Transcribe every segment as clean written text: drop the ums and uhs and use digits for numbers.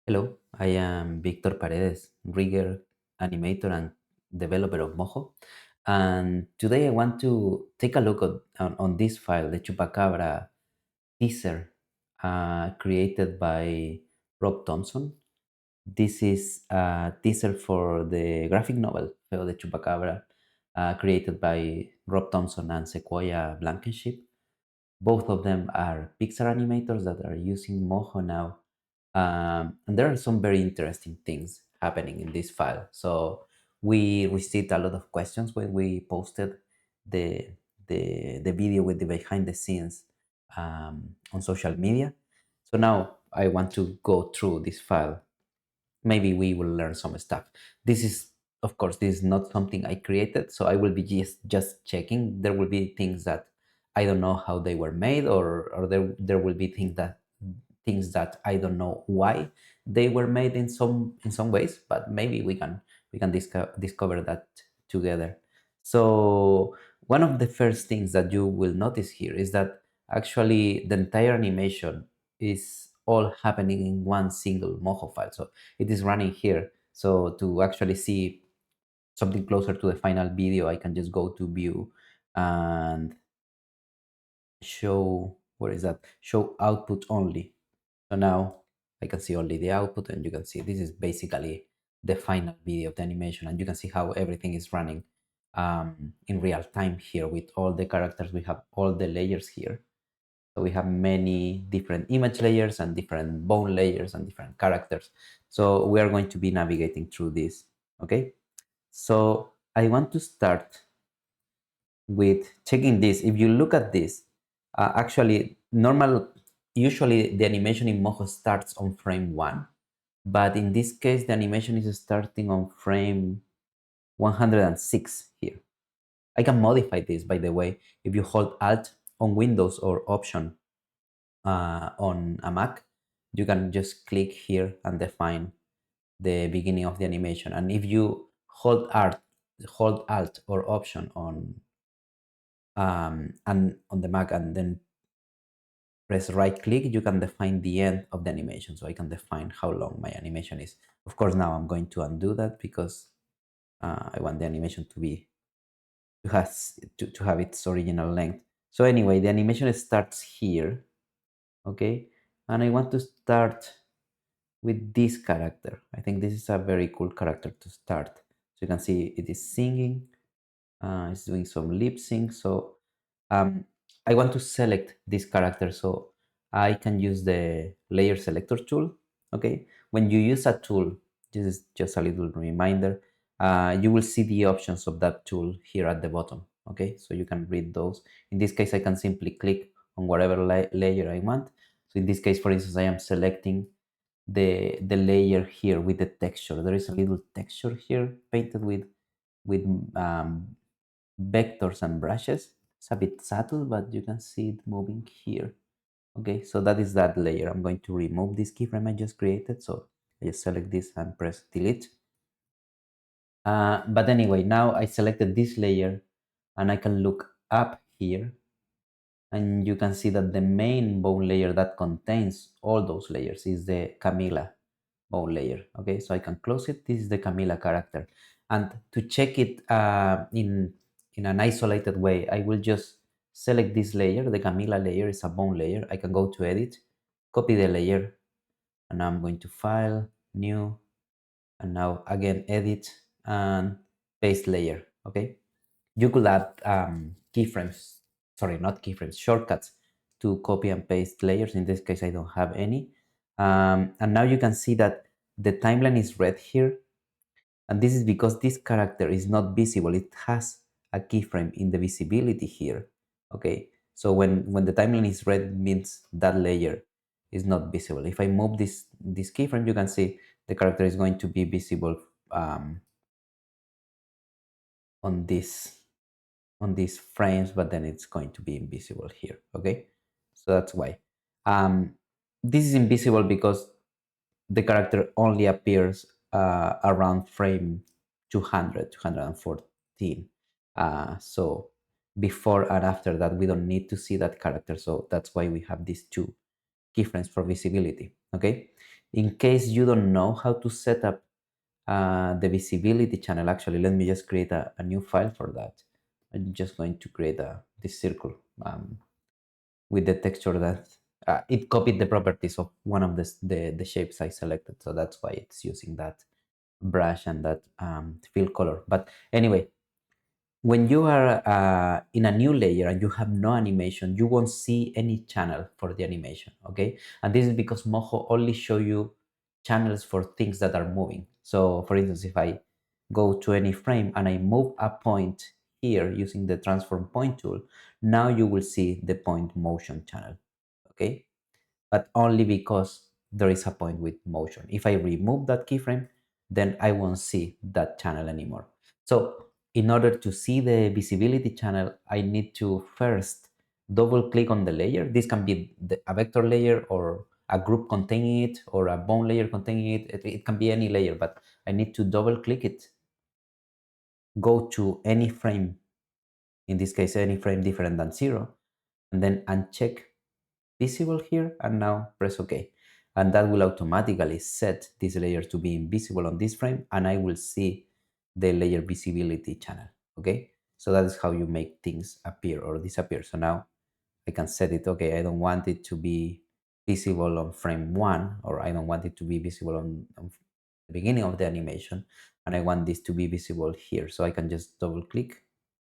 Hello, I am Víctor Paredes, rigger, animator, and developer of Moho. And today I want to take a look on this file, the Chupacabra teaser created by Rob Thompson. This is a teaser for the graphic novel, Feo the Chupacabra, created by Rob Thompson and Sequoia Blankenship. Both of them are Pixar animators that are using Moho now. And there are some very interesting things happening in this file. So we received a lot of questions when we posted the, the video with the behind the scenes on social media. So now I want to go through this file. Maybe we will learn some stuff. This is, of course, this is not something I created, so I will be just checking. There will be things that I don't know how they were made, or there will be things that I don't know why they were made in some ways, but maybe we can discover that together. So one of the first things that you will notice here is that actually the entire animation is all happening in one single Moho file. So it is running here. So to actually see something closer to the final video, I can just go to view and show, where is that? Show output only. So now I can see only the output, and you can see this is basically the final video of the animation, and you can see how everything is running in real time here with all the characters. We have all the layers here. So we have many different image layers and different bone layers and different characters. So we are going to be navigating through this, okay? So I want to start with checking this. If you look at this, usually the animation in Moho starts on frame 1, but in this case, the animation is starting on frame 106 here. I can modify this, by the way. If you hold Alt on Windows or Option on a Mac, you can just click here and define the beginning of the animation. And if you hold Alt or Option on and on the Mac and then press right click, you can define the end of the animation. So I can define how long my animation is. Of course, now I'm going to undo that because I want the animation to have its original length. So anyway, the animation starts here, okay? And I want to start with this character. I think this is a very cool character to start. So you can see it is singing, it's doing some lip sync. So I want to select this character, so I can use the layer selector tool. Okay, when you use a tool, this is just a little reminder, you will see the options of that tool here at the bottom. Okay, so you can read those. In this case, I can simply click on whatever layer I want. So in this case, for instance, I am selecting the layer here with the texture. There is a little texture here painted with vectors and brushes. It's a bit subtle, but you can see it moving here. Okay, so that is that layer. I'm going to remove this keyframe I just created. So I just select this and press delete. But anyway, now I selected this layer and I can look up here and you can see that the main bone layer that contains all those layers is the Camilla bone layer. Okay, so I can close it. This is the Camilla character. And to check it in an isolated way, I will just select this layer. The Camilla layer is a bone layer. I can go to edit, copy the layer, and now I'm going to file, new, and now again edit and paste layer. Okay, you could add keyframes, sorry, not keyframes, shortcuts to copy and paste layers. In this case, I don't have any. And now you can see that the timeline is red here. And this is because this character is not visible. It has a keyframe in the visibility here. Okay, so when the timeline is red, it means that layer is not visible. If I move this keyframe, you can see the character is going to be visible on these frames, but then it's going to be invisible here. Okay, so that's why this is invisible because the character only appears around frame 200 214. So before and after that we don't need to see that character, so that's why we have these two keyframes for visibility. Okay, In case you don't know how to set up the visibility channel, actually, let me just create a new file for that. I'm just going to create this circle with the texture that it copied the properties of one of the shapes I selected. So that's why it's using that brush and that fill color. But anyway, when you are in a new layer and you have no animation, you won't see any channel for the animation, okay? And this is because Moho only show you channels for things that are moving. So for instance, if I go to any frame and I move a point here using the transform point tool, now you will see the point motion channel, okay? But only because there is a point with motion. If I remove that keyframe, then I won't see that channel anymore. So in order to see the visibility channel, I need to first double click on the layer. This can be a vector layer or a group containing it or a bone layer containing it. It can be any layer, but I need to double click it, go to any frame, in this case, any frame different than 0, and then uncheck visible here, and now press OK. And that will automatically set this layer to be invisible on this frame, and I will see the layer visibility channel, okay? So that is how you make things appear or disappear. So now I can set it, okay, I don't want it to be visible on frame 1, or I don't want it to be visible on the beginning of the animation, and I want this to be visible here. So I can just double click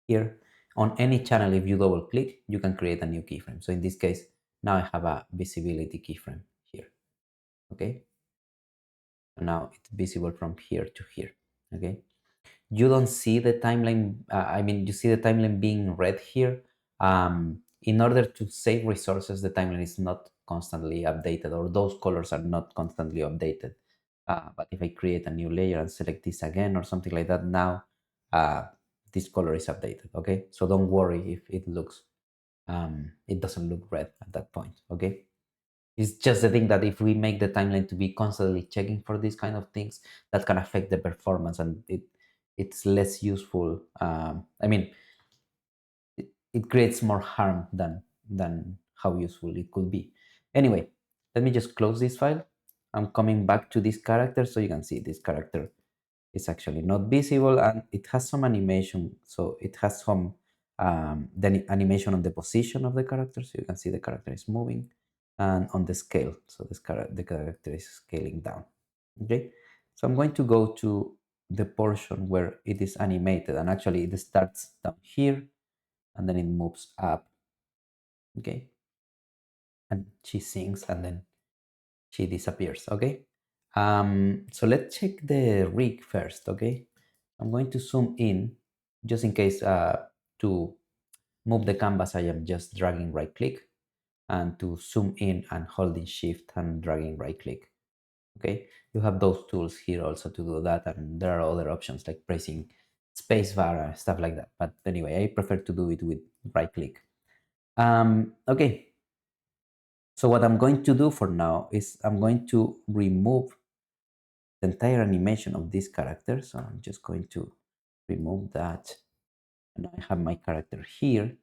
here. On any channel, if you double click, you can create a new keyframe. So in this case, now I have a visibility keyframe here, okay? So now it's visible from here to here, okay? You don't see the timeline, you see the timeline being red here. In order to save resources, the timeline is not constantly updated, or those colors are not constantly updated. But if I create a new layer and select this again or something like that, now this color is updated, okay? So don't worry if it looks, it doesn't look red at that point, okay? It's just the thing that if we make the timeline to be constantly checking for these kind of things, that can affect the performance, and it's less useful. It creates more harm than how useful it could be. Anyway, let me just close this file. I'm coming back to this character, so you can see this character is actually not visible, and it has some animation. So it has some the animation on the position of the character, so you can see the character is moving, and on the scale, so the character is scaling down. Okay, so I'm going to go to the portion where it is animated, and actually it starts down here and then it moves up. Okay, and she sings and then she disappears. Okay, so let's check the rig first. Okay, I'm going to zoom in just in case. To move the canvas, I am just dragging right click, and to zoom in and holding shift and dragging right click. Okay, you have those tools here also to do that, and there are other options like pressing spacebar and stuff like that. But anyway, I prefer to do it with right click. Okay, so what I'm going to do for now is I'm going to remove the entire animation of this character. So I'm just going to remove that, and I have my character here.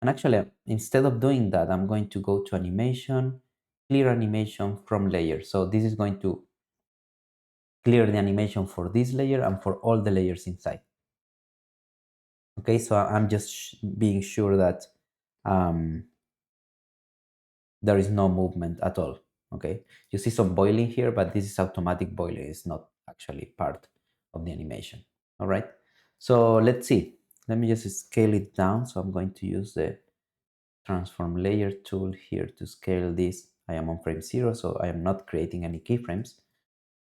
And actually, instead of doing that, I'm going to go to animation, clear animation from layer. So this is going to clear the animation for this layer and for all the layers inside. Okay, so I'm just being sure that there is no movement at all. Okay, you see some boiling here, but this is automatic boiling. It's not actually part of the animation. All right, so let's see. Let me just scale it down. So I'm going to use the transform layer tool here to scale this. I am on frame 0, so I am not creating any keyframes.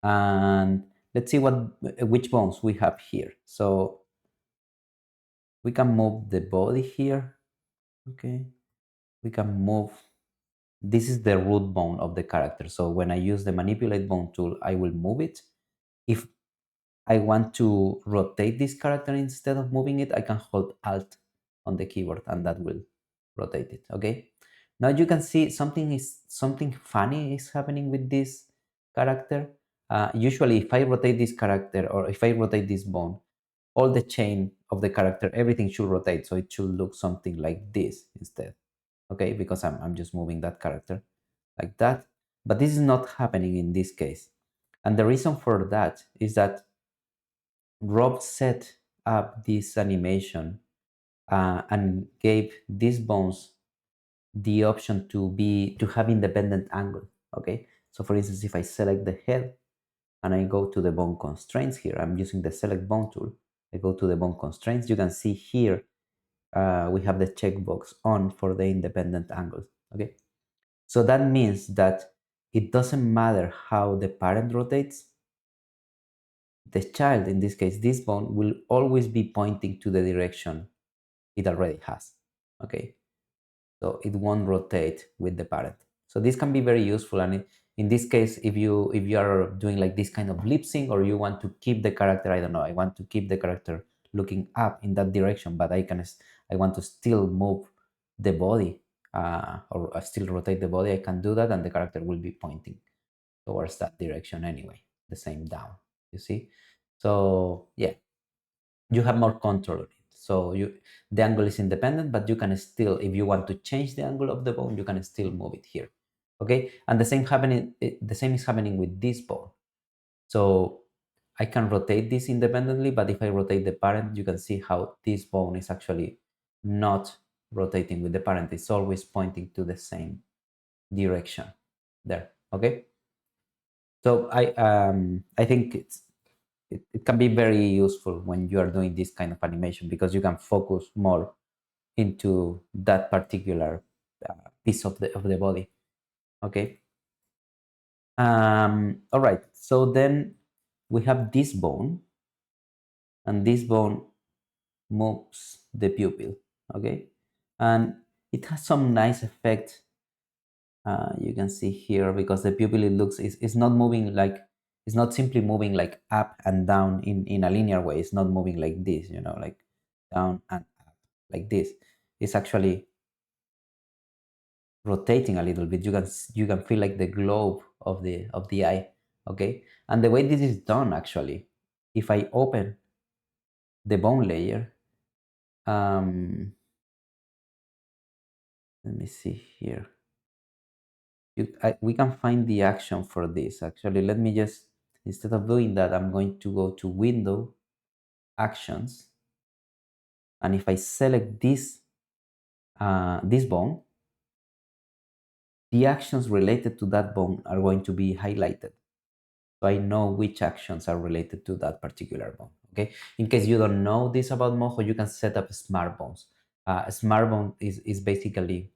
And let's see which bones we have here. So we can move the body here. Okay, we can move. This is the root bone of the character. So when I use the manipulate bone tool, I will move it. If I want to rotate this character instead of moving it, I can hold Alt on the keyboard and that will rotate it. Okay. Now you can see something funny is happening with this character. Usually if I rotate this character, or if I rotate this bone, all the chain of the character, everything should rotate. So it should look something like this instead. Okay, because I'm just moving that character like that. But this is not happening in this case. And the reason for that is that Rob set up this animation and gave these bones the option to have independent angle. Okay, so for instance, if I select the head and I go to the bone constraints here, I'm using the select bone tool. I go to the bone constraints. You can see here we have the checkbox on for the independent angles. Okay, so that means that it doesn't matter how the parent rotates. The child, in this case, this bone will always be pointing to the direction it already has. Okay, so it won't rotate with the parent. So this can be very useful, and in this case, if you are doing like this kind of lip sync, or you want to keep the character, I don't know, I want to keep the character looking up in that direction, but I want to still move the body, or still rotate the body, I can do that, and the character will be pointing towards that direction anyway, the same down, you see. So yeah, you have more control on it. So the angle is independent, but you can still, if you want to change the angle of the bone, you can still move it here. Okay, and the same is happening with this bone. So I can rotate this independently, but if I rotate the parent, you can see how this bone is actually not rotating with the parent. It's always pointing to the same direction there. Okay, so I think it can be very useful when you are doing this kind of animation, because you can focus more into that particular piece of the body. Okay. All right. So then we have this bone, and this bone moves the pupil. Okay, and it has some nice effect. You can see here, because the pupil, it looks, is not moving like, it's not simply moving like up and down in a linear way. It's not moving like this, like down and up like this. It's actually rotating a little bit. You can feel like the globe of the eye. Okay, and the way this is done, actually, if I open the bone layer, let me see here. We can find the action for this. Actually, let me just, instead of doing that, I'm going to go to Window, Actions, and if I select this bone, the actions related to that bone are going to be highlighted. So I know which actions are related to that particular bone. Okay. In case you don't know this about Moho, you can set up smart bones. A smart bone is basically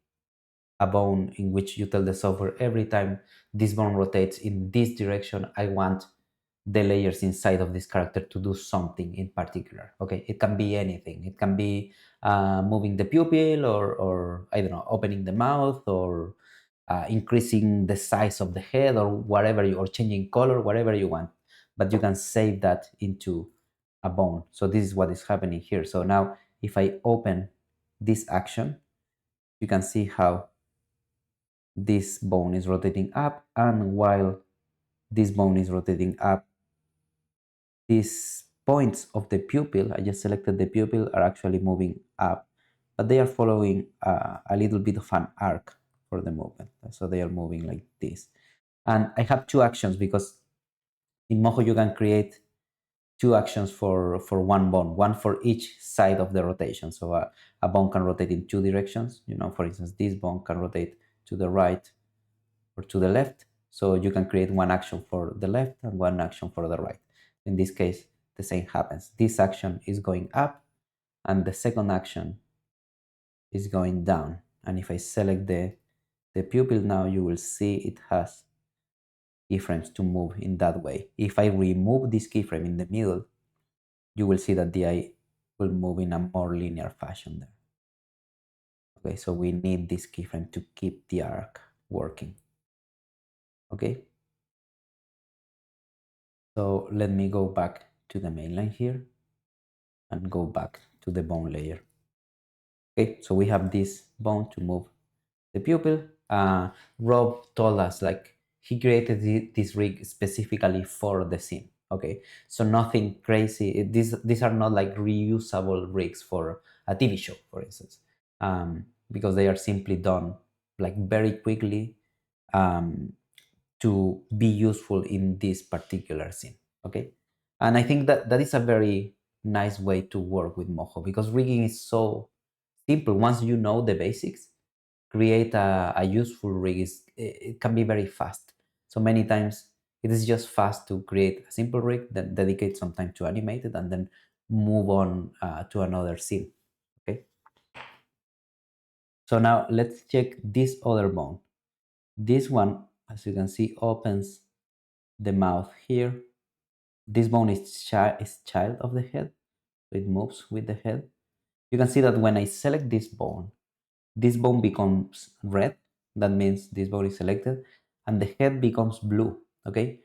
a bone in which you tell the software, every time this bone rotates in this direction, I want the layers inside of this character to do something in particular. Okay, it can be anything. It can be moving the pupil, or I don't know, opening the mouth, or increasing the size of the head, or whatever or changing color, whatever you want. But you can save that into a bone. So this is what is happening here. So now if I open this action, you can see how this bone is rotating up, and while this bone is rotating up, these points of the pupil, I just selected the pupil, are actually moving up, but they are following a little bit of an arc for the movement. So they are moving like this. And I have two actions, because in Moho you can create two actions for one bone, one for each side of the rotation. So a bone can rotate in two directions. For instance, this bone can rotate to the right or to the left. So you can create one action for the left and one action for the right. In this case, the same happens. This action is going up, and the second action is going down. And if I select the pupil now, you will see it has keyframes to move in that way. If I remove this keyframe in the middle, you will see that the eye will move in a more linear fashion there. Okay, so we need this keyframe to keep the arc working. Okay, so let me go back to the main line here and go back to the bone layer. Okay, so we have this bone to move the pupil. Rob told us, like, he created this rig specifically for the scene. Okay, so nothing crazy. These are not like reusable rigs for a TV show, for instance, because they are simply done like very quickly. to be useful in this particular scene. Okay, and I think that that is a very nice way to work with Moho, because rigging is so simple. Once you know the basics, create a useful rig it can be very fast. So many times it is just fast to create a simple rig, then dedicate some time to animate it, and then move on to another scene. Okay, so now let's check this other bone. This one, as you can see, opens the mouth here. This bone is child of the head, so it moves with the head. You can see that when I select this bone becomes red. That means this bone is selected, and the head becomes blue. Okay,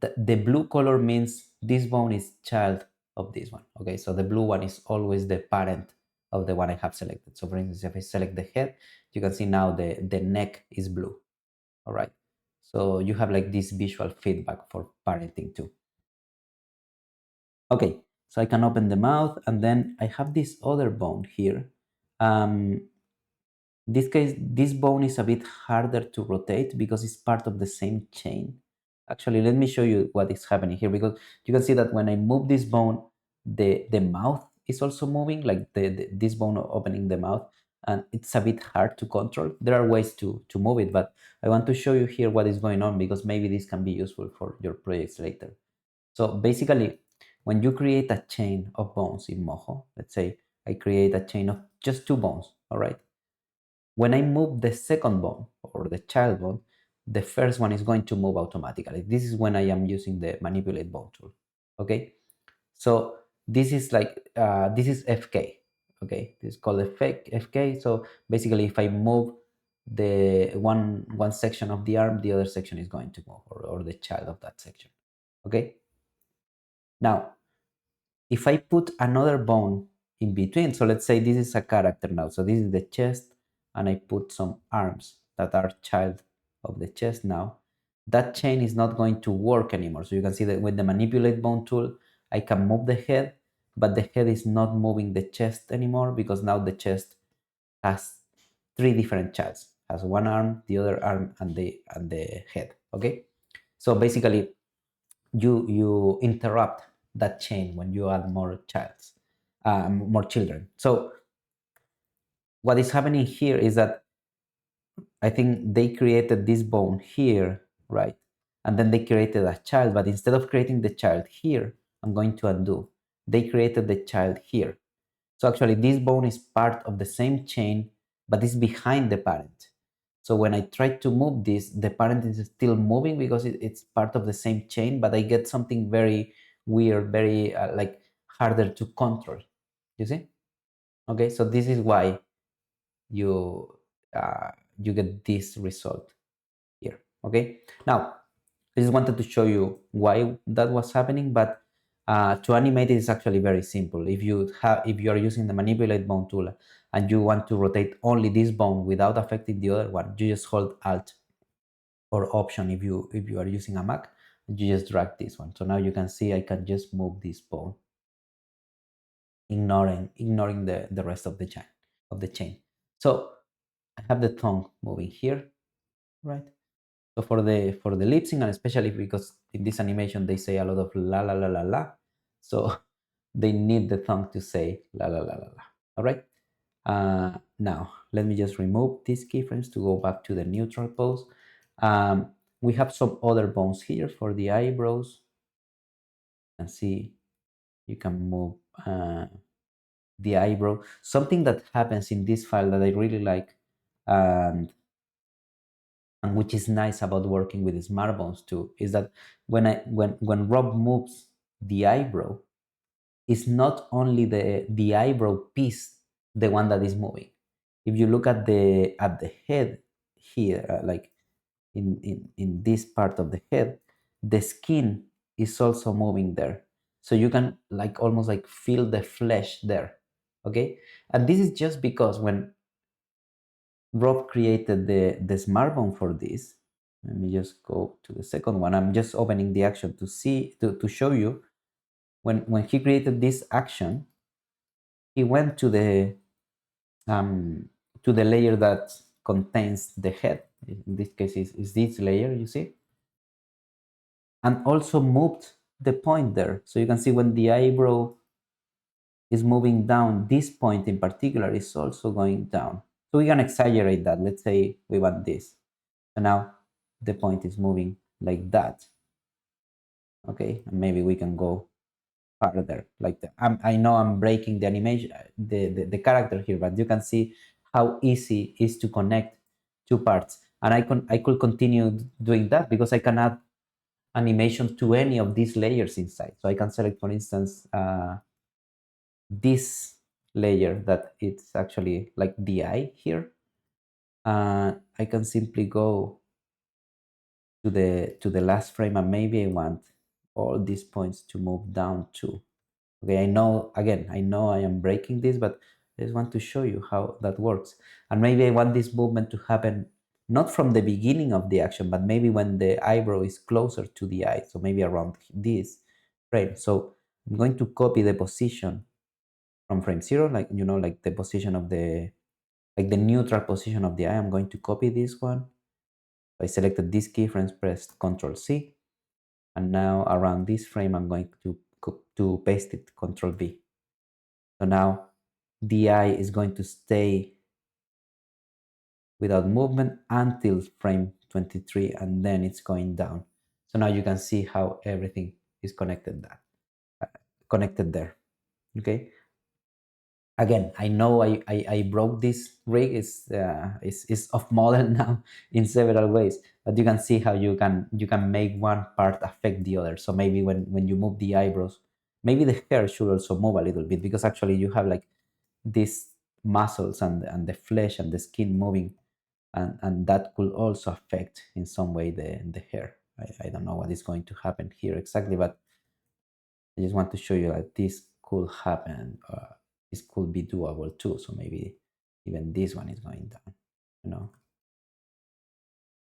the blue color means this bone is child of this one. Okay, so the blue one is always the parent of the one I have selected. So for instance, if I select the head, you can see now the neck is blue. All right, so you have like this visual feedback for parenting too. Okay, so I can open the mouth, and then I have this other bone here. This case, this bone is a bit harder to rotate because it's part of the same chain. Actually, let me show you what is happening here, because you can see that when I move this bone, the mouth is also moving, like this bone opening the mouth, and it's a bit hard to control. There are ways to move it, but I want to show you here what is going on, because maybe this can be useful for your projects later. So basically, when you create a chain of bones in Moho, let's say I create a chain of just two bones, all right? When I move the second bone or the child bone, the first one is going to move automatically. This is when I am using the manipulate bone tool. Okay, so this is like this is FK. Okay, this is called FK. So basically, if I move the one section of the arm, the other section is going to move, or the child of that section. Okay, now if I put another bone in between, so let's say this is a character now, so this is the chest, and I put some arms that are child of the chest now, that chain is not going to work anymore. So you can see that with the manipulate bone tool, I can move the head, but the head is not moving the chest anymore, because now the chest has three different childs, has one arm, the other arm, and the head. Okay, so basically you interrupt that chain when you add more children. So what is happening here is that I think they created this bone here, right? And then they created a child, but instead of creating the child here, I'm going to undo. They created the child here. So actually this bone is part of the same chain, but it's behind the parent. So when I try to move this, the parent is still moving because it's part of the same chain, but I get something very weird, very like harder to control. You see? Okay, so this is why you you get this result here. Okay, now I just wanted to show you why that was happening, but to animate it is actually very simple. If you are using the manipulate bone tool and you want to rotate only this bone without affecting the other one, you just hold Alt or Option if you are using a Mac. You just drag this one. So now you can see I can just move this bone, ignoring the rest of the chain. So I have the tongue moving here, right? So for the lip sync, and especially because in this animation they say a lot of la la la la la, so they need the tongue to say la la la la la. All right. Now let me just remove these keyframes to go back to the neutral pose. We have some other bones here for the eyebrows. And see, you can move the eyebrow. Something that happens in this file that I really like, and which is nice about working with smart bones too, is that when Rob moves the eyebrow, it's not only the eyebrow piece the one that is moving. If you look at the head here, like in this part of the head, the skin is also moving there, so you can like almost like feel the flesh there. Okay, and this is just because when Rob created the smartphone for this. Let me just go to the second one. I'm just opening the action to see to show you when he created this action, he went to the layer that contains the head. In this case is this layer, you see? and also moved the point there. So you can see when the eyebrow is moving down, this point in particular is also going down. So we can exaggerate that. Let's say we want this. So now the point is moving like that. Okay, and maybe we can go farther like that. I know I'm breaking the animation, the character here, but you can see how easy it is to connect two parts. And I could continue doing that because I can add animation to any of these layers inside. So I can select, for instance, this layer that it's actually like the eye here. I can simply go to the last frame, and maybe I want all these points to move down too. Okay, I know, again, I know I am breaking this, but I just want to show you how that works. And maybe I want this movement to happen not from the beginning of the action, but maybe when the eyebrow is closer to the eye. So maybe around this frame. So I'm going to copy the position from frame 0, like, you know, like the position of like the neutral position of the eye. I'm going to copy this one. I selected this keyframe, pressed Ctrl C, and now around this frame I'm going to paste it, Ctrl V. So now the eye is going to stay without movement until frame 23, and then it's going down. So now you can see how everything is connected there. Okay. Again, I know I broke this rig. Is off model now in several ways, but you can see how you can make one part affect the other. So maybe when you move the eyebrows, maybe the hair should also move a little bit, because actually you have like these muscles and the flesh and the skin moving, and that could also affect in some way the hair. I don't know what is going to happen here exactly, but I just want to show you that this could happen. This could be doable too. So maybe even this one is going down, you know,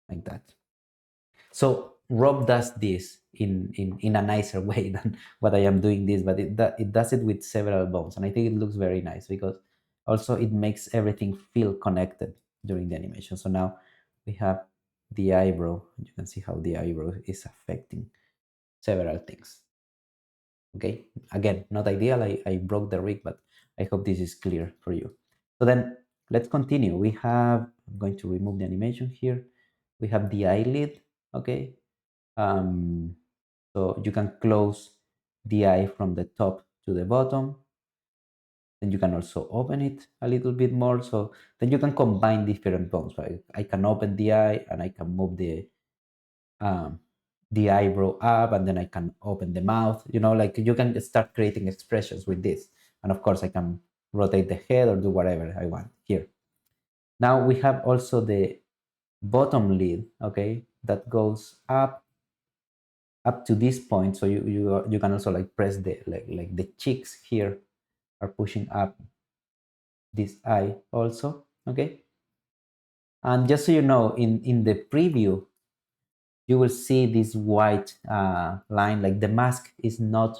like that. So Rob does this in a nicer way than what I am doing this, but it does it with several bones, and I think it looks very nice because also it makes everything feel connected during the animation. So now we have the eyebrow. You can see how the eyebrow is affecting several things. Okay, again, not ideal. I broke the rig, but I hope this is clear for you. So then let's continue. We have, I'm going to remove the animation here. We have the eyelid. Okay, so you can close the eye from the top to the bottom. Then you can also open it a little bit more. So then you can combine different bones. Right? I can open the eye and I can move um, the eyebrow up, and then I can open the mouth. You know, like you can start creating expressions with this. And of course, I can rotate the head or do whatever I want here. Now we have also the bottom lid, okay, that goes up to this point. So you can also like press the like the cheeks here are pushing up this eye also, okay. And just so you know, in the preview, you will see this white line, like the mask is not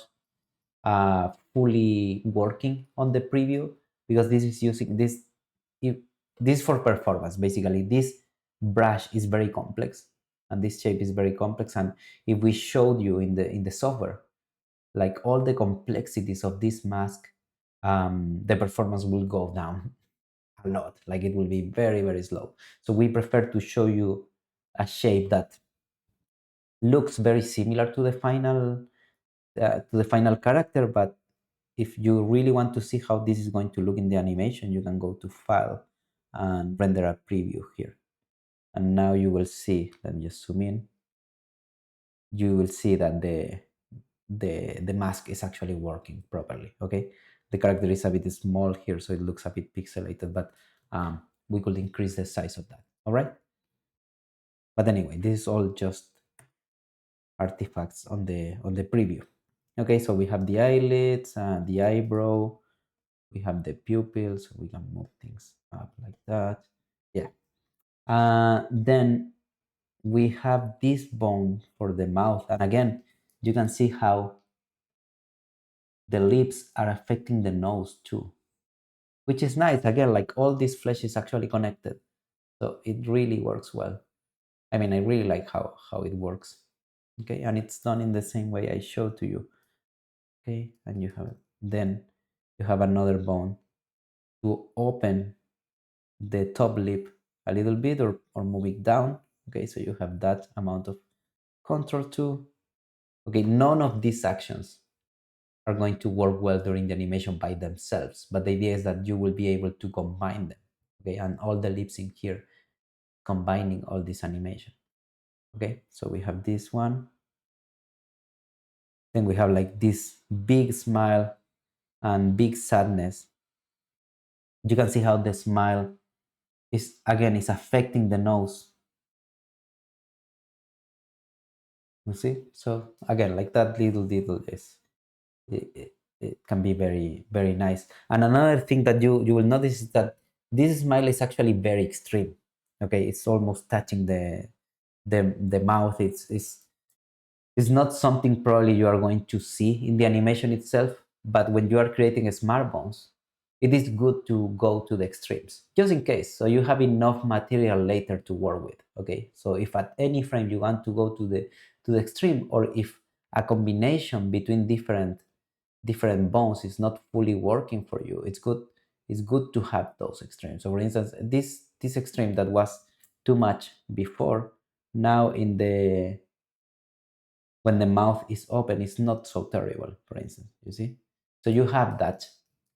fully working on the preview, because this is using this for performance. Basically, this brush is very complex and this shape is very complex, and if we showed you in the software like all the complexities of this mask, the performance will go down a lot. Like it will be very, very slow. So we prefer to show you a shape that looks very similar to the final character. But if you really want to see how this is going to look in the animation, you can go to File and render a preview here. And now you will see, let me just zoom in, you will see that the mask is actually working properly, okay? The character is a bit small here, so it looks a bit pixelated, but we could increase the size of that, all right? But anyway, this is all just artifacts on the preview. Okay, so we have the eyelids, the eyebrow, we have the pupils, so we can move things up like that. Yeah. Then we have this bone for the mouth, and again, you can see how the lips are affecting the nose too, which is nice. Again, like all this flesh is actually connected, so it really works well. I mean, I really like how it works. Okay, and it's done in the same way I showed to you. Okay, and you have then you have another bone to open the top lip a little bit, or move it down. Okay, so you have that amount of control too. Okay, none of these actions are going to work well during the animation by themselves, but the idea is that you will be able to combine them. Okay, and all the lips in here combining all this animation. Okay, so we have this one, then we have like this big smile and big sadness. You can see how the smile is again is affecting the nose. You see, so again, like that little detail is it can be very nice. And another thing that you will notice is that this smile is actually very extreme. Okay, it's almost touching the mouth. It's not something probably you are going to see in the animation itself, but when you are creating smart bones, it is good to go to the extremes, just in case, so you have enough material later to work with. Okay, so if at any frame you want to go to the extreme, or if a combination between different bones is not fully working for you, it's good to have those extremes. So for instance, this extreme that was too much before, now in the when the mouth is open, it's not so terrible, for instance, you see? So you have that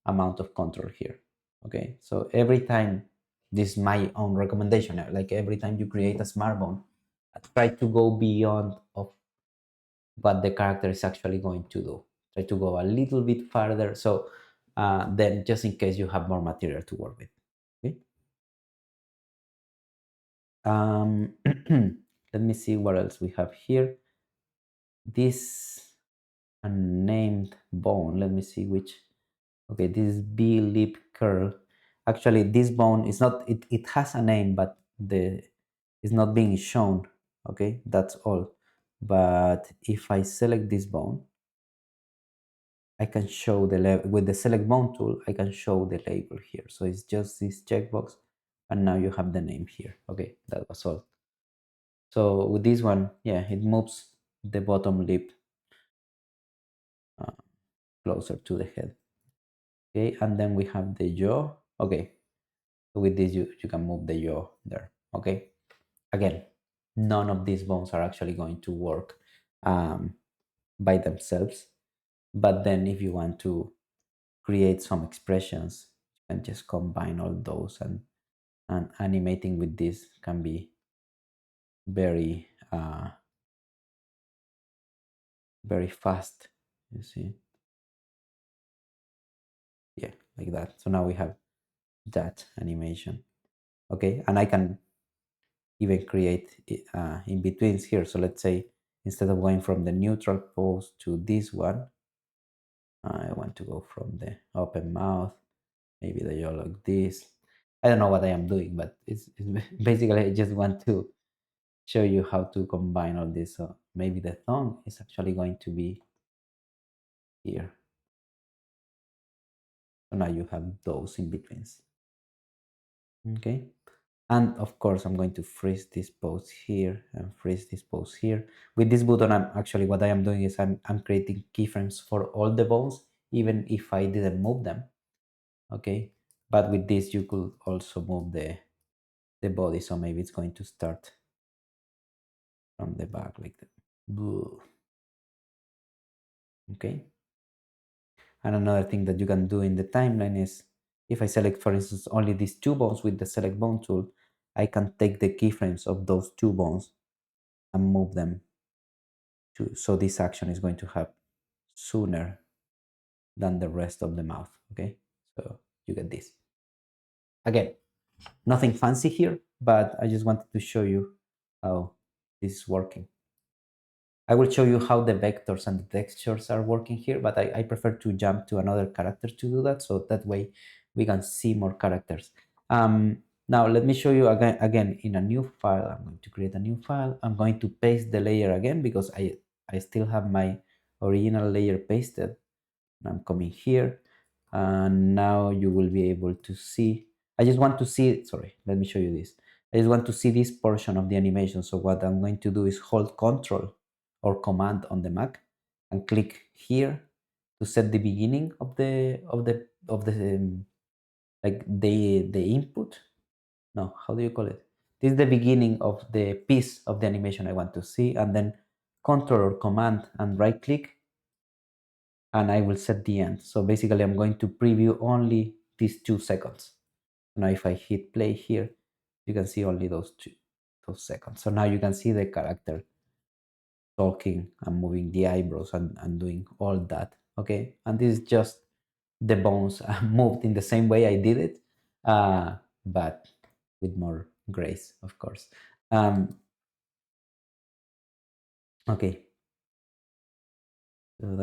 amount of control here, okay? So every time, this is my own recommendation, like every time you create a smart bone, try to go beyond of what the character is actually going to do. Try to go a little bit farther, so then just in case you have more material to work with, okay? Let me see what else we have here. This unnamed bone, let me see which. Okay, this is B lip curl. Actually, this bone is not, it has a name, but the it's not being shown. Okay, that's all. But if I select this bone, I can show the label with the select bone tool. I can show the label here. So it's just this checkbox, and now you have the name here. Okay, that was all. So with this one, yeah, it moves the bottom lip uh, closer to the head. Okay, and then we have the jaw. Okay, so with this you can move the jaw there. Okay, again, none of these bones are actually going to work um, by themselves, but then if you want to create some expressions, you can just combine all those, and animating with this can be very very fast, you see. Yeah, like that. So now we have that animation. Okay, and I can even create in betweens here. So let's say instead of going from the neutral pose to this one, I want to go from the open mouth, maybe the jaw like this. I don't know what I am doing, but it's basically I just want to show you how to combine all this. So maybe the tongue is actually going to be here. So now you have those in betweens. Okay. And of course, I'm going to freeze this pose here and freeze this pose here. With this button, I'm actually, what I am doing is I'm creating keyframes for all the bones, even if I didn't move them. Okay. But with this, you could also move the body. So maybe it's going to start from the back like that. Okay. And another thing that you can do in the timeline is, if I select, for instance, only these two bones with the select bone tool, I can take the keyframes of those two bones and move them to, so this action is going to happen sooner than the rest of the mouth. Okay, so you get this. Again, nothing fancy here, but I just wanted to show you how this is working. I will show you how the vectors and the textures are working here, but I prefer to jump to another character to do that, so that way we can see more characters. Now let me show you again in a new file. I'm going to create a new file. I'm going to paste the layer again because I still have my original layer pasted. I'm coming here, and now you will be able to see. I just want to see, sorry, let me show you this. I just want to see this portion of the animation. So what I'm going to do is hold Control or Command on the Mac and click here to set the beginning of the like the input. No, how do you call it? This is the beginning of the piece of the animation I want to see, and then Control or Command and right click, and I will set the end. So basically I'm going to preview only these 2 seconds. Now if I hit play here, you can see only those seconds. So now you can see the character talking and moving the eyebrows and doing all that. Okay, and this is just the bones moved in the same way I did it, but with more grace, of course. Okay, so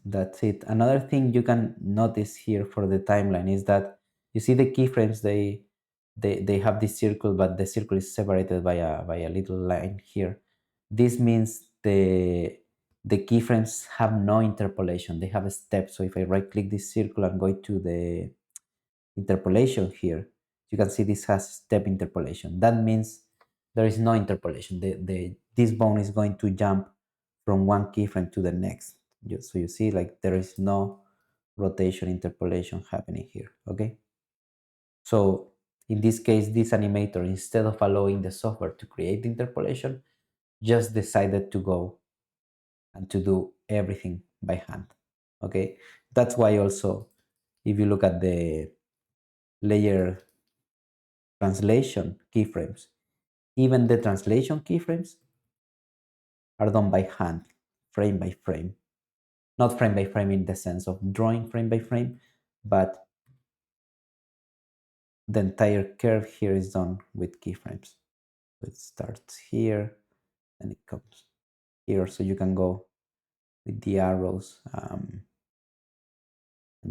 that's it. Another thing you can notice here for the timeline is that you see the keyframes, they have this circle, but the circle is separated by a little line here. This means the keyframes have no interpolation, they have a step. So if I right click this circle and go to the interpolation here, you can see this has step interpolation. That means there is no interpolation. This bone is going to jump from one keyframe to the next. So you see, like, there is no rotation interpolation happening here. Okay, so in this case, this animator, instead of allowing the software to create interpolation, just decided to go and to do everything by hand. Okay, that's why also, if you look at the layer translation keyframes, even the translation keyframes are done by hand, frame by frame. Not frame by frame in the sense of drawing frame by frame, but the entire curve here is done with keyframes. So it starts here and it comes here. So you can go with the arrows and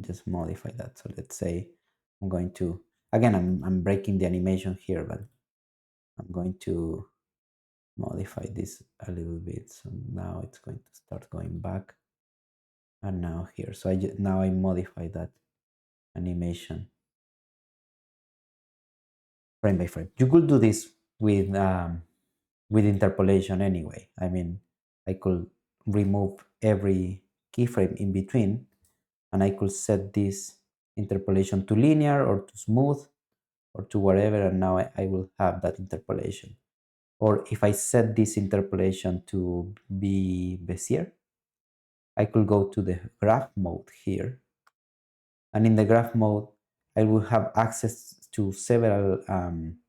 just modify that. So let's say I'm going to, again, I'm breaking the animation here, but I'm going to modify this a little bit. So now it's going to start going back, and now here. So now I modify that animation frame by frame. You could do this with interpolation anyway. I mean, I could remove every keyframe in between, and I could set this interpolation to linear or to smooth or to whatever, and now I will have that interpolation. Or if I set this interpolation to be Bezier, I could go to the graph mode here, and in the graph mode I will have access to several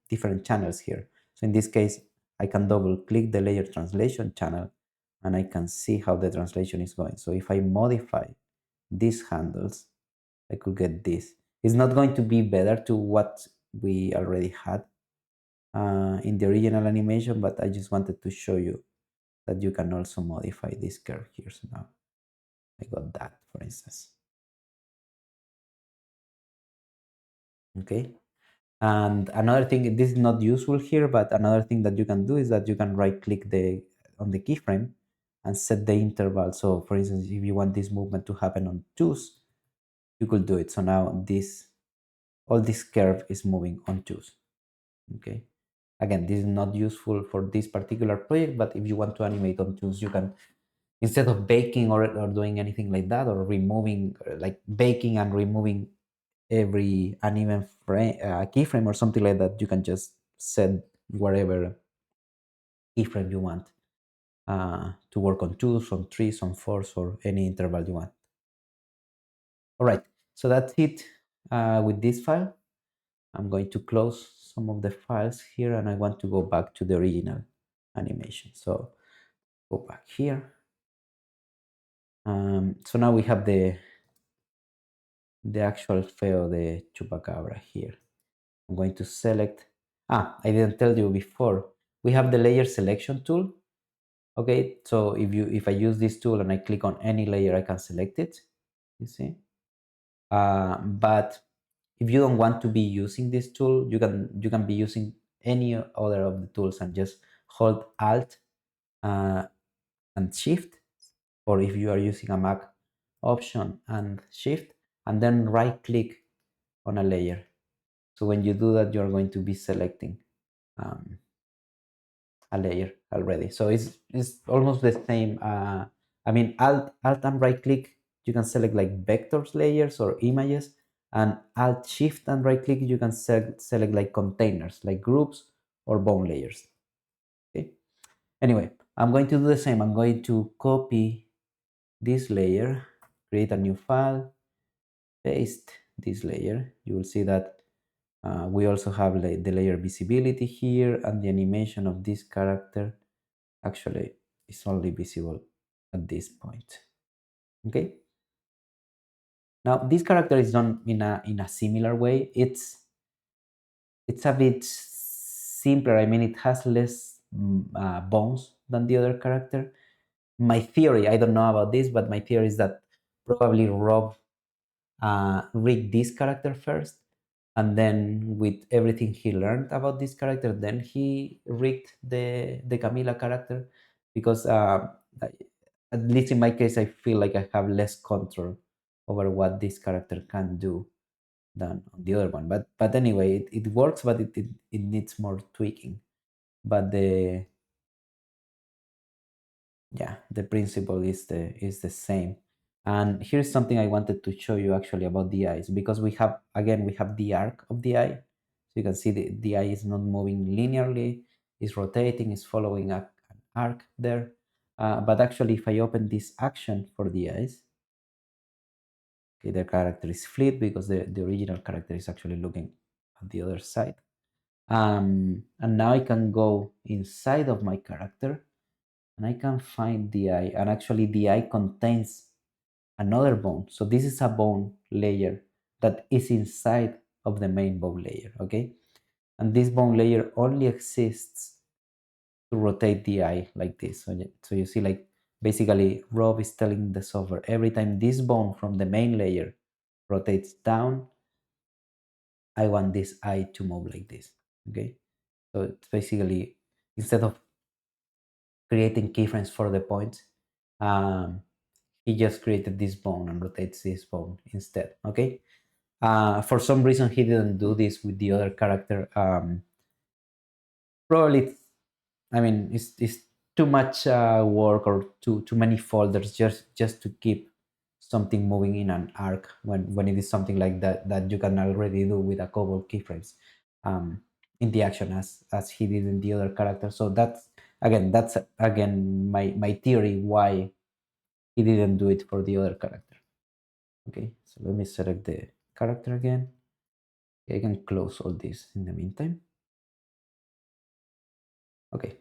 different channels here. So in this case, I can double click the layer translation channel and I can see how the translation is going. So if I modify these handles, I could get this. It's not going to be better to what we already had in the original animation, but I just wanted to show you that you can also modify this curve here. So now I got that, for instance. Okay. And another thing, this is not useful here, but another thing that you can do is that you can right click on the keyframe and set the interval. So for instance, if you want this movement to happen on 2s, you could do it. So now all this curve is moving on 2s. Okay. Again, this is not useful for this particular project, but if you want to animate on 2s, you can, instead of baking or doing anything like that, or removing, like baking and removing every uneven frame, keyframe or something like that, you can just set whatever keyframe you want to work on 2s, on 3s, on 4s, or any interval you want. All right, so that's it with this file. I'm going to close some of the files here, and I want to go back to the original animation. So go back here. So now we have the actual Feo the Chupacabra here. I'm going to select, I didn't tell you before, we have the layer selection tool. Okay, so if I use this tool and I click on any layer, I can select it, you see. But if you don't want to be using this tool, you can be using any other of the tools and just hold Alt and Shift, or if you are using a Mac, Option and Shift, and then right click on a layer. So when you do that, you're going to be selecting a layer already. So it's almost the same. I mean, Alt and right click, you can select like vectors layers or images, and Alt Shift and right click, you can select like containers, like groups or bone layers. Okay. Anyway, I'm going to do the same. I'm going to copy this layer, create a new file, paste this layer. You will see that we also have the layer visibility here, and the animation of this character actually is only visible at this point. Okay. Now this character is done in a similar way. It's a bit simpler. I mean, it has less bones than the other character. My theory, I don't know about this, but my theory is that probably Rob rigged this character first, and then with everything he learned about this character, then he rigged the Camila character, because at least in my case, I feel like I have less control over what this character can do than on the other one. But anyway, it works, but it needs more tweaking. But the principle is the same. And here's something I wanted to show you actually about the eyes, because we have the arc of the eye. So you can see the eye is not moving linearly, it's rotating, it's following an arc there. But actually, if I open this action for the eyes, okay, the character is flipped because the original character is actually looking at the other side. And now I can go inside of my character, and I can find the eye, and actually the eye contains another bone. So this is a bone layer that is inside of the main bone layer, okay? And this bone layer only exists to rotate the eye like this. So you see, like, basically Rob is telling the software, every time this bone from the main layer rotates down, I want this eye to move like this, okay? So it's basically, instead of creating keyframes for the points, he just created this bone and rotates this bone instead, okay? For some reason, he didn't do this with the other character. Probably, I mean, it's too much work, or too many folders just to keep something moving in an arc when it is something like that you can already do with a couple of keyframes in the action as he did in the other character. So that's again my theory why he didn't do it for the other character. Okay, so let me select the character again. I can close all this in the meantime. Okay,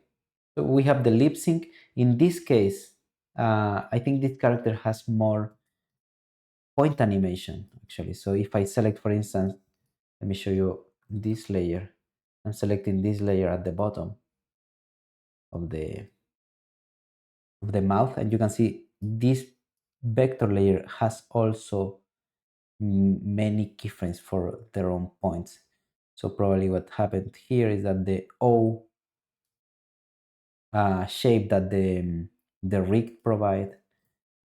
so we have the lip sync. In this case, I think this character has more point animation actually. So if I select, for instance, let me show you this layer. I'm selecting this layer at the bottom of the mouth, and you can see this vector layer has also many keyframes for their own points. So probably what happened here is that the O shape that the rig provide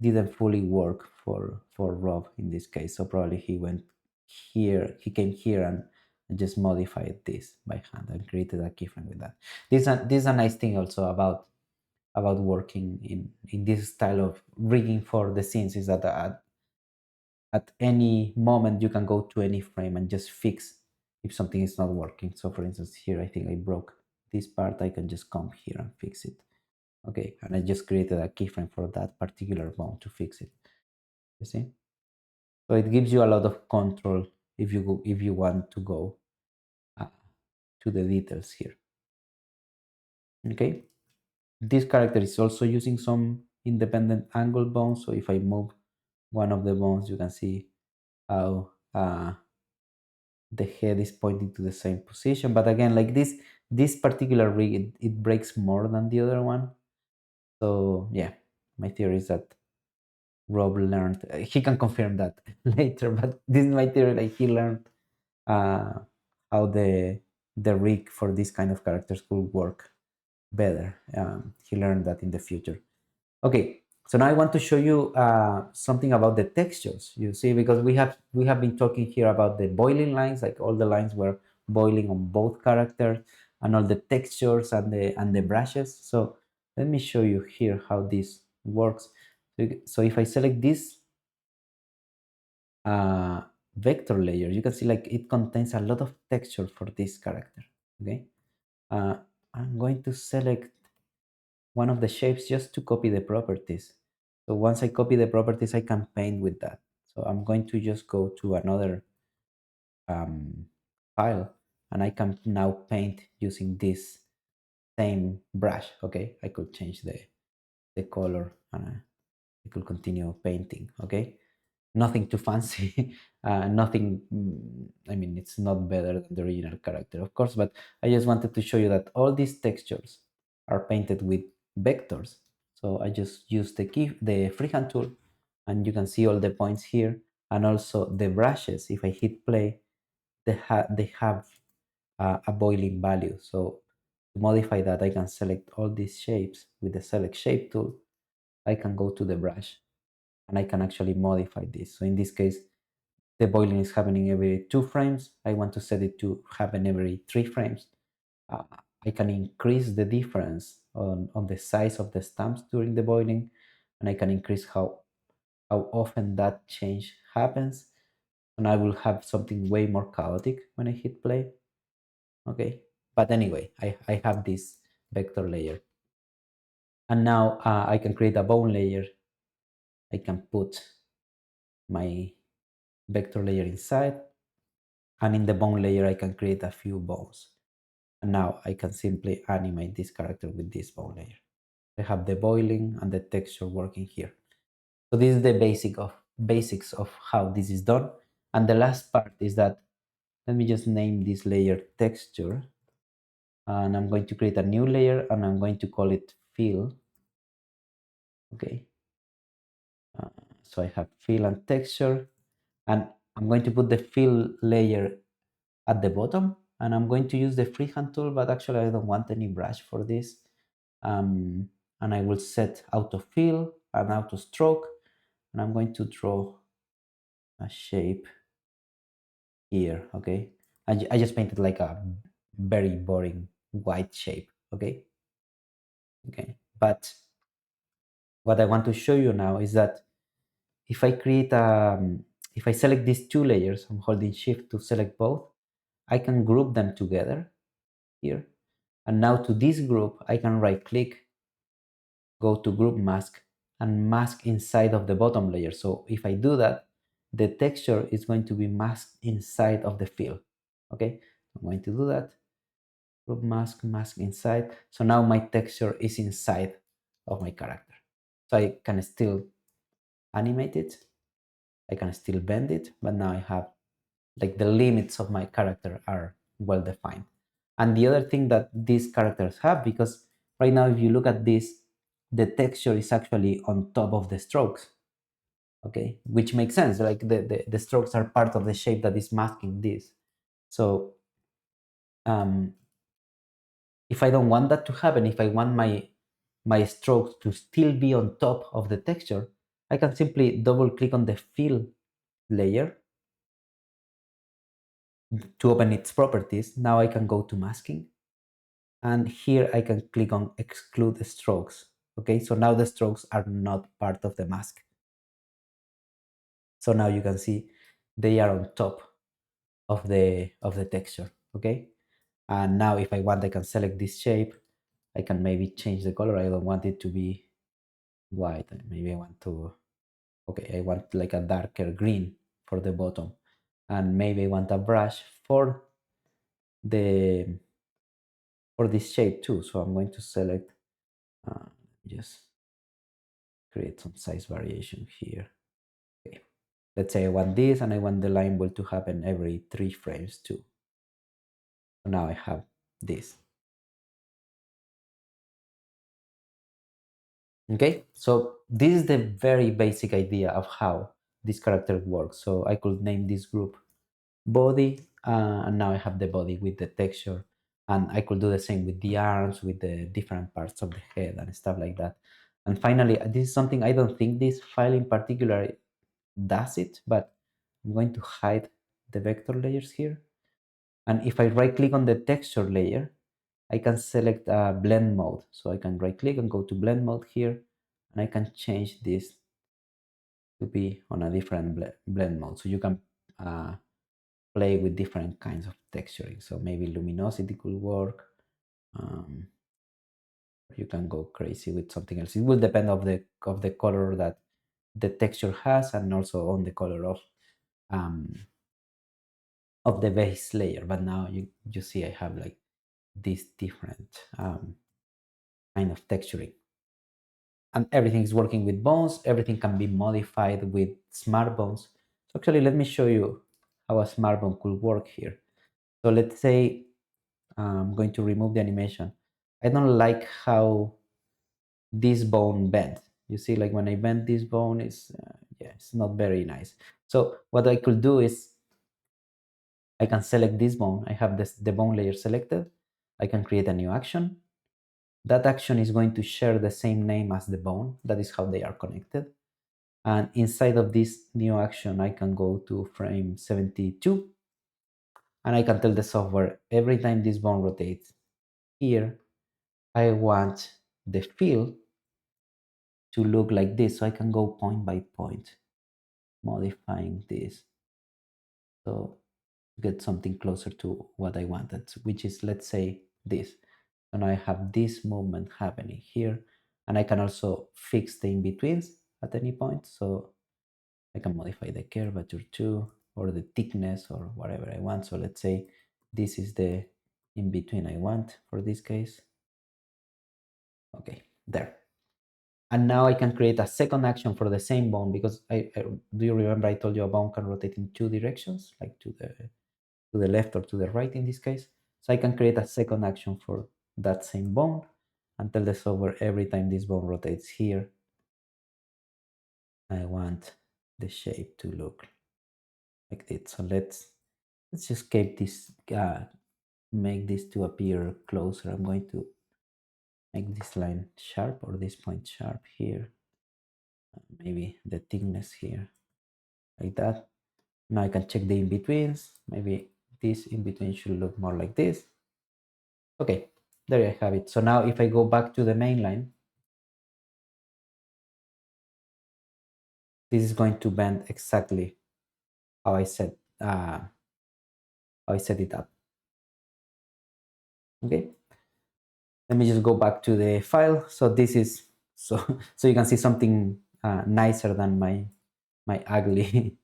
didn't fully work for Rob in this case. So probably he went here, he came here and just modified this by hand and created a keyframe with that. This is a nice thing also about working in this style of rigging for the scenes, is that at any moment you can go to any frame and just fix if something is not working. So for instance, here I think I broke this part. I can just come here and fix it. Okay, and I just created a keyframe for that particular bone to fix it. You see? So it gives you a lot of control if you want to go to the details here. Okay, this character is also using some independent angle bones. So if I move one of the bones, you can see how the head is pointing to the same position. But again, like this particular rig, it breaks more than the other one. So yeah, my theory is that Rob learned. He can confirm that later, but this is my theory. Like, he learned how the rig for this kind of characters could work better. He learned that in the future. Okay, so now I want to show you something about the textures. You see, because we have been talking here about the boiling lines, like all the lines were boiling on both characters. and all the textures and the brushes. So let me show you here how this works. So if I select this uh, vector layer, you can see like it contains a lot of texture for this character. Okay, uh, I'm going to select one of the shapes just to copy the properties. So once I copy the properties, I can paint with that. So I'm going to just go to another file, and I can now paint using this same brush. Okay, I could change the color, and I could continue painting. Okay, nothing too fancy. Nothing, I mean, it's not better than the original character, of course, but I just wanted to show you that all these textures are painted with vectors. So I just use the freehand tool, and you can see all the points here, and also the brushes. If I hit play, they have a boiling value. So to modify that, I can select all these shapes with the select shape tool. I can go to the brush, and I can actually modify this. So in this case, the boiling is happening every 2 frames. I want to set it to happen every 3 frames. Uh, I can increase the difference on the size of the stamps during the boiling, and I can increase how often that change happens. And I will have something way more chaotic when I hit play. Okay, but anyway, I have this vector layer. And now I can create a bone layer. I can put my vector layer inside, and in the bone layer I can create a few bones. And now I can simply animate this character with this bone layer. I have the boiling and the texture working here. So this is the basics of how this is done. And the last part is that, let me just name this layer texture, and I'm going to create a new layer, and I'm going to call it fill. Okay, so I have fill and texture, and I'm going to put the fill layer at the bottom, and I'm going to use the freehand tool, but actually I don't want any brush for this. And I will set auto fill and auto stroke, and I'm going to draw a shape here. Okay, I just painted like a very boring white shape. Okay, but what I want to show you now is that if I create if I select these two layers, I'm holding shift to select both, I can group them together here. And now to this group, I can right click, go to group mask, and mask inside of the bottom layer. So if I do that, the texture is going to be masked inside of the fill. Okay, I'm going to do that. Group mask, mask inside. So now my texture is inside of my character. So I can still animate it, I can still bend it, but now I have, like, the limits of my character are well defined. And the other thing that these characters have, because right now if you look at this, the texture is actually on top of the strokes. Okay, which makes sense, like the strokes are part of the shape that is masking this. So if I don't want that to happen, if I want my strokes to still be on top of the texture, I can simply double click on the fill layer to open its properties. Now I can go to masking, and here I can click on exclude strokes. Okay, so now the strokes are not part of the mask. So now you can see they are on top of the texture. Okay, and now if I want, I can select this shape. I can maybe change the color. I don't want it to be white. Maybe I want to, okay, I want like a darker green for the bottom, and maybe I want a brush the for this shape too. So I'm going to select, just create some size variation here. Okay, let's say I want this, and I want the line wheel to happen every 3 frames too. So now I have this. Okay, so this is the very basic idea of how this character works. So I could name this group body, and now I have the body with the texture, and I could do the same with the arms, with the different parts of the head and stuff like that. And finally, this is something I don't think this file in particular does it, but I'm going to hide the vector layers here. And if I right click on the texture layer, I can select blend mode. So I can right click and go to blend mode here, and I can change this to be on a different blend mode. So you can play with different kinds of texturing. So maybe luminosity could work. You can go crazy with something else. It will depend of the color that the texture has, and also on the color of the base layer. But now you see I have like this different kind of texturing, and everything is working with bones. Everything can be modified with smart bones. So actually, let me show you how a smart bone could work here. So let's say I'm going to remove the animation. I don't like how this bone bent. You see, like when I bend this bone, yeah, it's not very nice. So what I could do is I can select this bone. I have the bone layer selected. I can create a new action. That action is going to share the same name as the bone. That is how they are connected. And inside of this new action, I can go to frame 72, and I can tell the software every time this bone rotates here, I want the fill to look like this. So I can go point by point, modifying this. So get something closer to what I wanted, which is, let's say, this. And I have this movement happening here, and I can also fix the in-betweens at any point. So I can modify the curvature too, or the thickness, or whatever I want. So let's say this is the in-between I want for this case. Okay, there. And now I can create a second action for the same bone, because do you remember I told you a bone can rotate in two directions, like to the left or to the right in this case. So I can create a second action for that same bone and tell the software every time this bone rotates here, I want the shape to look like this. So let's just keep this, make this to appear closer. I'm going to make this line sharp, or this point sharp here. Maybe the thickness here, like that. Now I can check the in-betweens. Maybe this in-between should look more like this. Okay, there I have it. So now if I go back to the main line, this is going to bend exactly how I set it up. Okay, let me just go back to the file. So this is so you can see something nicer than my ugly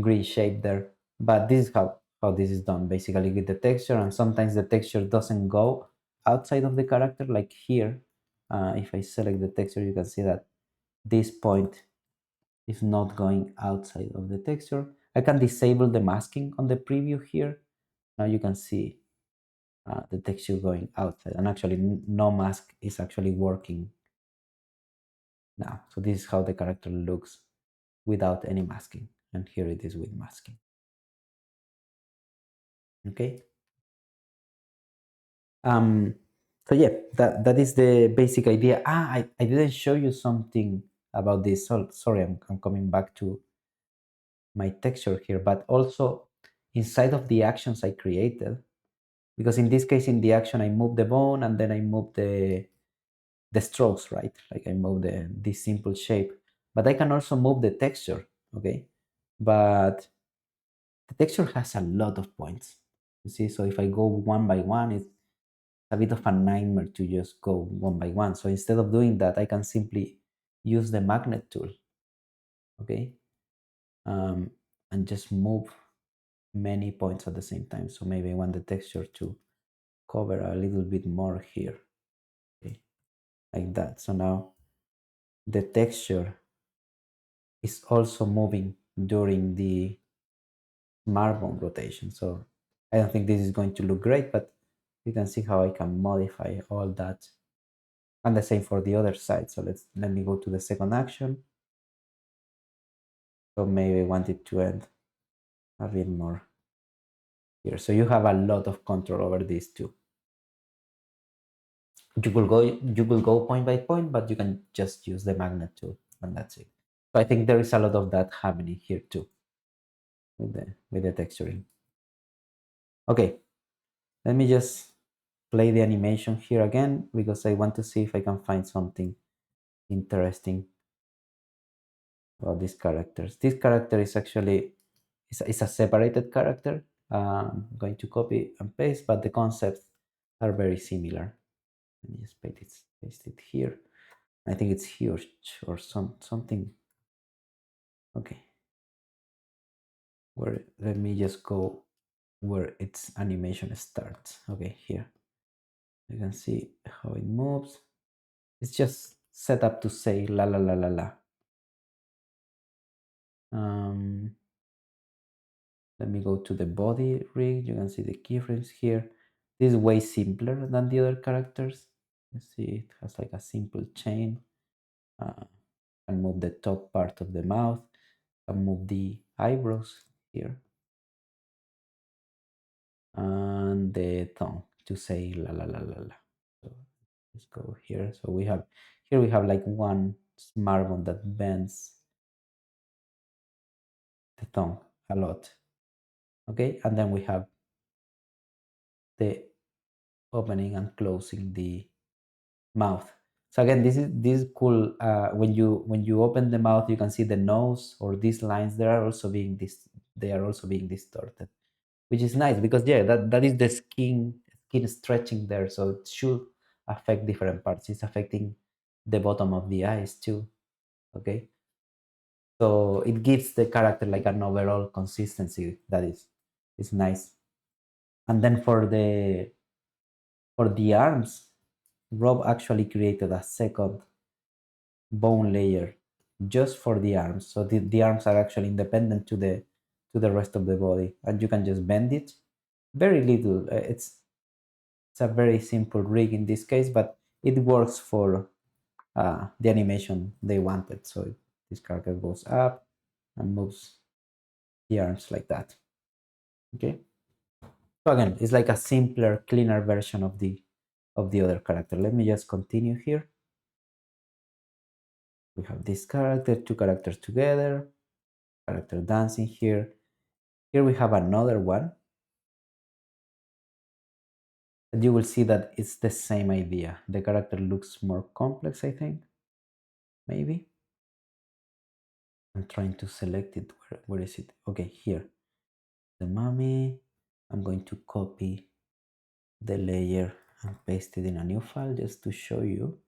green shape there. But this is how this is done, basically with the texture. And sometimes the texture doesn't go outside of the character, like here. If I select the texture, you can see that this point is not going outside of the texture. I can disable the masking on the preview here. Now you can see the texture going outside, and actually no mask is actually working now. So this is how the character looks without any masking, and here it is with masking. Okay. So yeah, that is the basic idea. I didn't show you something about this. So sorry, I'm coming back to my texture here, but also inside of the actions I created, because in this case, in the action, I move the bone and then I move the strokes, right? Like I move this simple shape, but I can also move the texture, okay? But the texture has a lot of points, you see? So if I go one by one, it's a bit of a nightmare to just go one by one. So instead of doing that, I can simply use the magnet tool, okay? And just move many points at the same time. So maybe I want the texture to cover a little bit more here, okay? Like that. So now the texture is also moving during the smartphone rotation. So I don't think this is going to look great, but you can see how I can modify all that. And the same for the other side. So let me go to the second action. So maybe I want it to end a bit more here. So you have a lot of control over these two. You will go point by point, but you can just use the magnet tool, and that's it. So I think there is a lot of that happening here too with the texturing. Okay, let me just play the animation here again because I want to see if I can find something interesting about these characters. This character is actually it's a separated character. I'm going to copy and paste, but the concepts are very similar. Let me just paste it here. I think it's huge or something. Okay. Let me just go where its animation starts. Okay, here. You can see how it moves. It's just set up to say la la la la la. Let me go to the body rig. You can see the keyframes here. This is way simpler than the other characters. You see it has like a simple chain. Can move the top part of the mouth. Can move the eyebrows here. And the tongue to say la la la la la. So let's go here. So we have like one smart one that bends the tongue a lot. Okay, and then we have the opening and closing the mouth. So again, this is cool. When you open the mouth, you can see the nose or these lines. They are also being distorted, which is nice because yeah, that is the skin stretching there, so it should affect different parts. It's affecting the bottom of the eyes too. Okay, so it gives the character like an overall consistency that is nice. And then for the arms, Rob actually created a second bone layer just for the arms. So the arms are actually independent to the rest of the body, and you can just bend it. Very little. It's a very simple rig in this case, but it works for the animation they wanted. So this character goes up and moves the arms like that. Okay. So again, it's like a simpler, cleaner version of the other character. Let me just continue here. We have this character, two characters together, character dancing here. Here we have another one. And you will see that it's the same idea. The character looks more complex, I think. Maybe. I'm trying to select it. Where is it? Okay, here. The mummy. I'm going to copy the layer and paste it in a new file just to show you.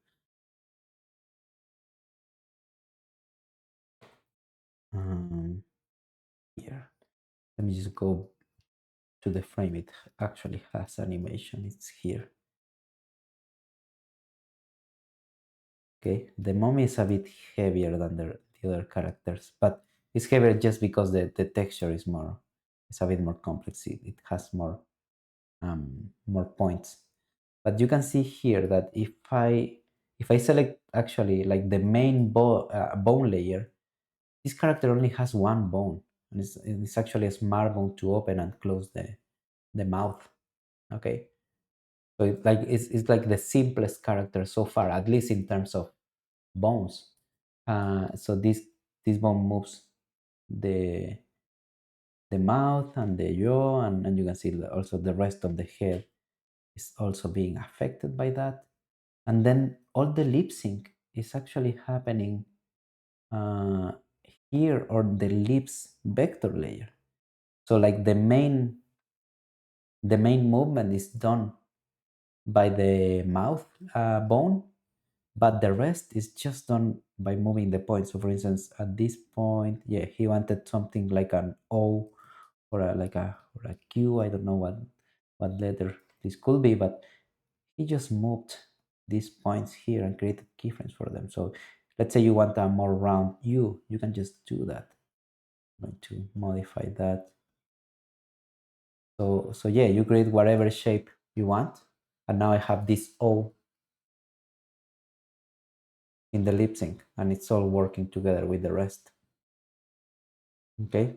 Here. Let me just go to the frame. It actually has animation. It's here. Okay, the mummy is a bit heavier than the other characters, but it's heavier just because the texture is it's a bit more complex. It has more points. But you can see here that if I select actually like the main bone layer, this character only has one bone, and it's actually a smart bone to open and close the mouth. Okay, so it's like the simplest character so far, at least in terms of bones. So this bone moves the mouth and the jaw, and you can see also the rest of the head is also being affected by that. And then all the lip sync is actually happening uh, here on the lips vector layer. So like the main movement is done by the mouth bone, but the rest is just done by moving the point. So for instance, at this point, yeah, he wanted something like an O or a Q. I don't know what letter this could be, but he just moved these points here and created keyframes for them. So let's say you want a more round U, you can just do that. I'm going to modify that. So yeah, you create whatever shape you want. And now I have this O in the lip sync, and it's all working together with the rest. Okay.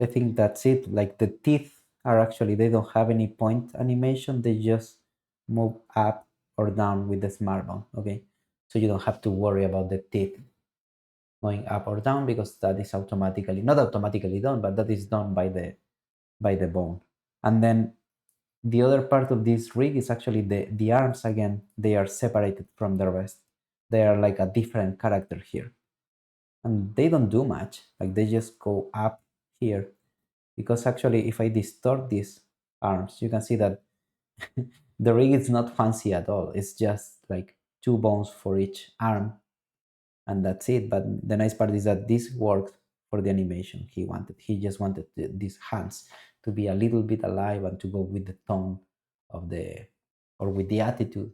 I think that's it. Like the teeth are actually, they don't have any point animation. They just move up or down with the smartphone. Okay. So you don't have to worry about the teeth going up or down because that is not automatically done, but that is done by the bone. And then the other part of this rig is actually the arms. Again, they are separated from the rest. They are like a different character here. And they don't do much. Like they just go up here. Because actually, if I distort these arms, you can see that the rig is not fancy at all. It's just like 2 bones for each arm, and that's it. But the nice part is that this worked for the animation he just wanted these hands to be a little bit alive and to go with the tone of the, or with the attitude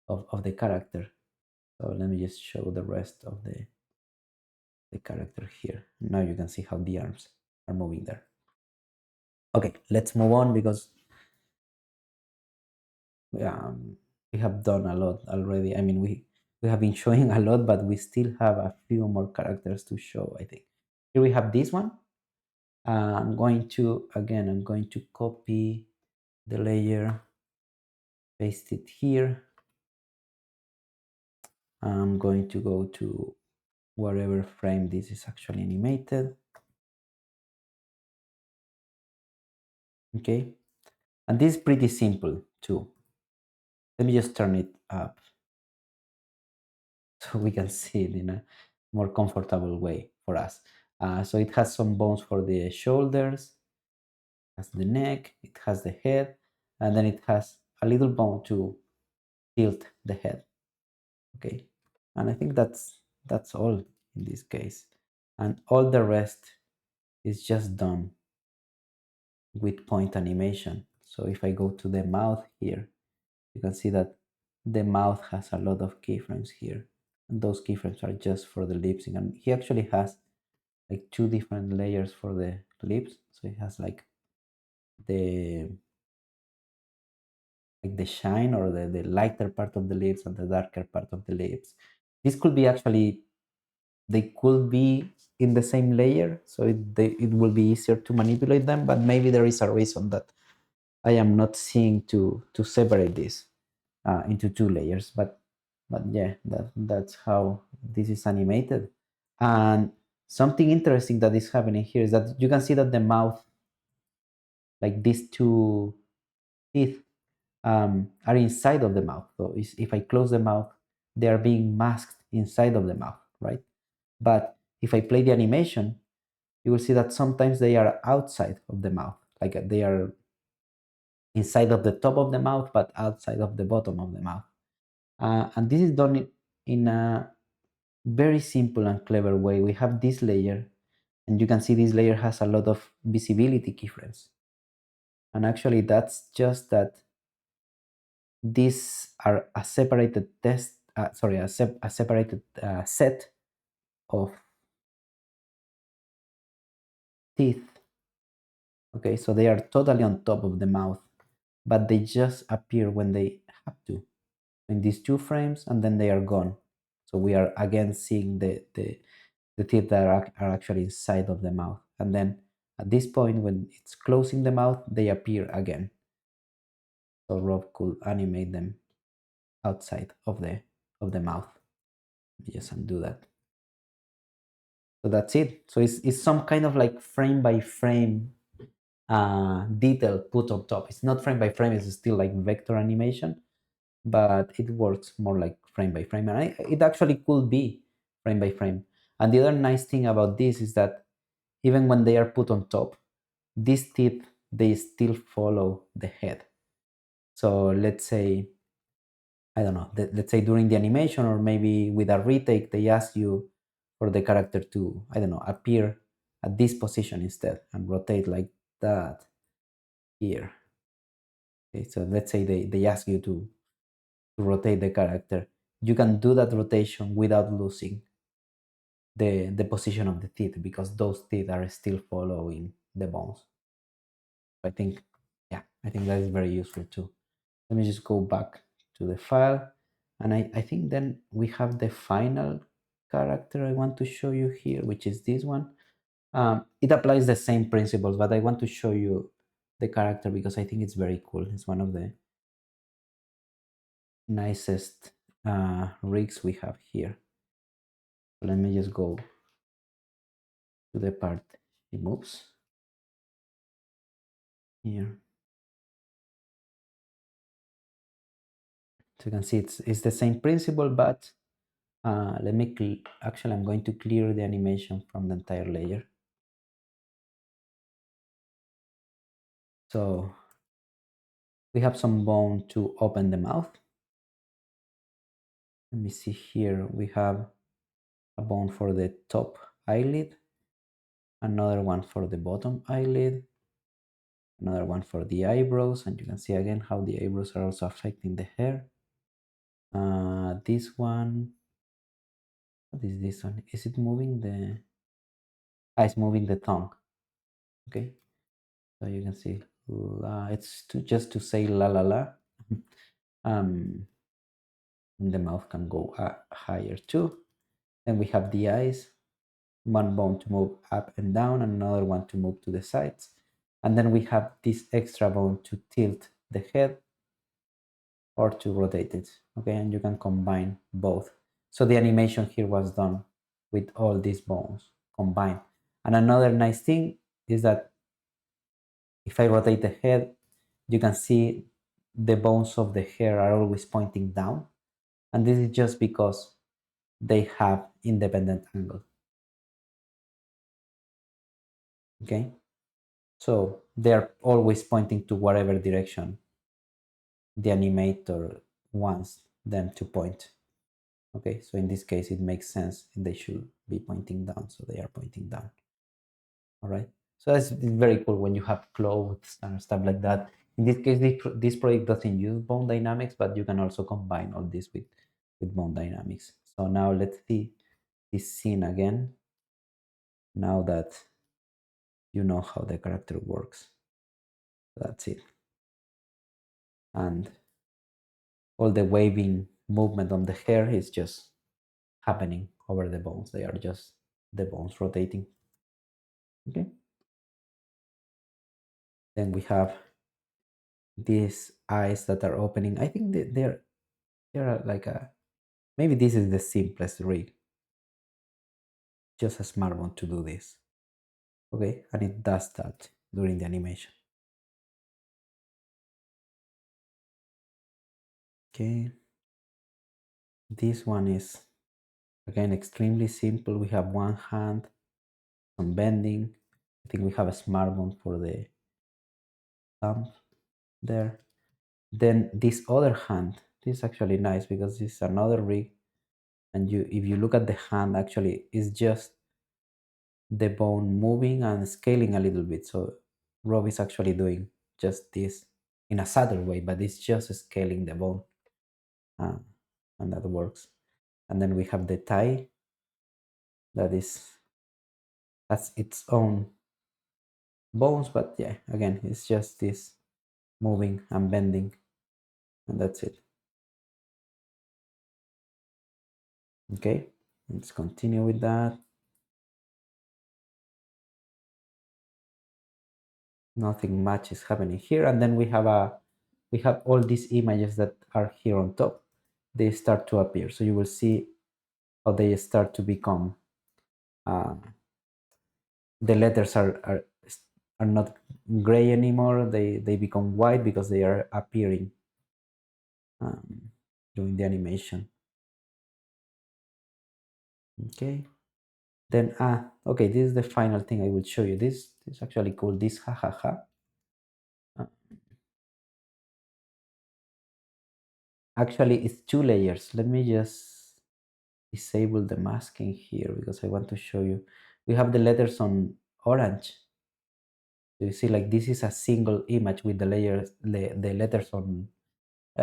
of the character. So let me just show the rest of the character here. Now you can see how the arms are moving there. Okay, let's move on because we have done a lot already. I mean, we have been showing a lot, but we still have a few more characters to show, I think. Here we have this one. I'm going to copy the layer, paste it here. I'm going to go to wherever frame this is actually animated. Okay, and this is pretty simple too. Let me just turn it up so we can see it in a more comfortable way for us. So it has some bones for the shoulders, has the neck, it has the head, and then it has a little bone to tilt the head. Okay, and I think that's all in this case, and all the rest is just done with point animation. So if I go to the mouth here, you can see that the mouth has a lot of keyframes here, and those keyframes are just for the lip sync. And he actually has like 2 different layers for the lips, so it has like the shine, or the lighter part of the lips and the darker part of the lips. This could be actually, they could be in the same layer, so it will be easier to manipulate them, but maybe there is a reason that I am not seeing to separate this into 2 layers. But yeah, that's how this is animated. And something interesting that is happening here is that you can see that the mouth, like these 2 teeth, are inside of the mouth. So if I close the mouth, they are being masked inside of the mouth, right? But if I play the animation, you will see that sometimes they are outside of the mouth, like they are inside of the top of the mouth, but outside of the bottom of the mouth. And this is done in a very simple and clever way. We have this layer, and you can see this layer has a lot of visibility keyframes. And actually, that's just that these are a separated a separated set of teeth. Okay, so they are totally on top of the mouth, but they just appear when they have to, in these 2 frames, and then they are gone. So we are again seeing the teeth that are actually inside of the mouth. And then at this point, when it's closing the mouth, they appear again. So Rob could animate them outside of the mouth. Just undo that. So that's it. So it's some kind of like frame by frame detail put on top. It's not frame by frame, it's still like vector animation, but it works more like frame by frame. And it actually could be frame by frame. And the other nice thing about this is that even when they are put on top, these teeth, they still follow the head. So let's say, I don't know, let's say during the animation, or maybe with a retake, they ask you for the character to, I don't know, appear at this position instead and rotate like that here. Okay, so let's say they ask you to rotate the character. You can do that rotation without losing the position of the teeth, because those teeth are still following the bones. I think, yeah, I think that is very useful too. Let me just go back to the file, and I think then we have the final character I want to show you here, which is this one. It applies the same principles, but I want to show you the character because I think it's very cool. It's one of the nicest rigs we have here. Let me just go to the part it moves here. So you can see it's the same principle, but let me actually I'm going to clear the animation from the entire layer. So we have some bone to open the mouth. Let me see here. We have a bone for the top eyelid, another one for the bottom eyelid, another one for the eyebrows, and you can see again how the eyebrows are also affecting the hair. This one, what is this one? Is it moving the... it's moving the tongue. Okay, so you can see it's just to say la la la. The mouth can go higher too. Then we have the eyes, one bone to move up and down, and another one to move to the sides. And then we have this extra bone to tilt the head or to rotate it. Okay, and you can combine both. So the animation here was done with all these bones combined. And another nice thing is that if I rotate the head, you can see the bones of the hair are always pointing down. And this is just because they have independent angle. Okay, so they're always pointing to whatever direction the animator wants them to point. Okay, so in this case it makes sense they should be pointing down, so they are pointing down. All right, so that's very cool when you have clothes and stuff like that. In this case, this project doesn't use bone dynamics, but you can also combine all this with bone dynamics. So now let's see this scene again, now that you know how the character works. That's it. And all the waving movement on the hair is just happening over the bones. They are just the bones rotating. Okay. Then we have these eyes that are opening. I think that they're like a... maybe this is the simplest rig. Just a smart one to do this. Okay, and it does that during the animation. Okay. This one is again extremely simple. We have one hand, some bending. I think we have a smart one for the thumb there. Then this other hand, this is actually nice because this is another rig, and if you look at the hand, actually it's just the bone moving and scaling a little bit. So Rob is actually doing just this in a subtle way, but it's just scaling the bone, uh, and that works. And then we have the tie that has its own bones, but yeah, again, it's just this moving and bending, and that's it. Okay, let's continue with that. Nothing much is happening here, and then we have all these images that are here on top. They start to appear, so you will see how they start to become the letters are not gray anymore. They become white because they are appearing during the animation. Okay, then okay, this is the final thing I will show you. This is actually called this ha ha ha. Actually, it's two layers. Let me just disable the masking here because I want to show you. We have the letters on orange. So you see, like, this is a single image with the layers, the letters on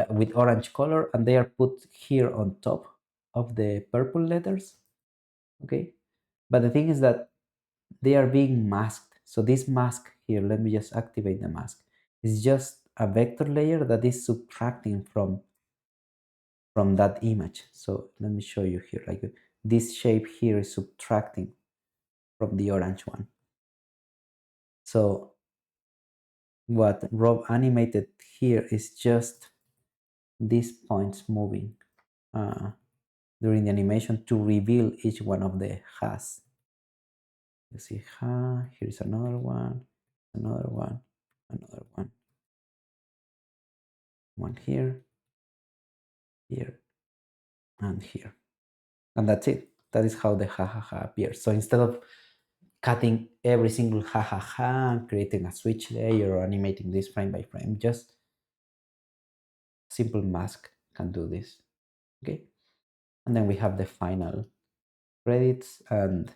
with orange color, and they are put here on top of the purple letters. Okay, but the thing is that they are being masked. So this mask here, let me just activate the mask. It's just a vector layer that is subtracting from that image. So let me show you here, like this shape here is subtracting from the orange one. So what Rob animated here is just these points moving during the animation to reveal each one of the has. You see, here's another one, another one, another one here. here, and here. And that's it. That is how the ha ha ha appears. So instead of cutting every single ha ha ha and creating a switch layer or animating this frame by frame, just simple mask can do this. Okay. And then we have the final credits. And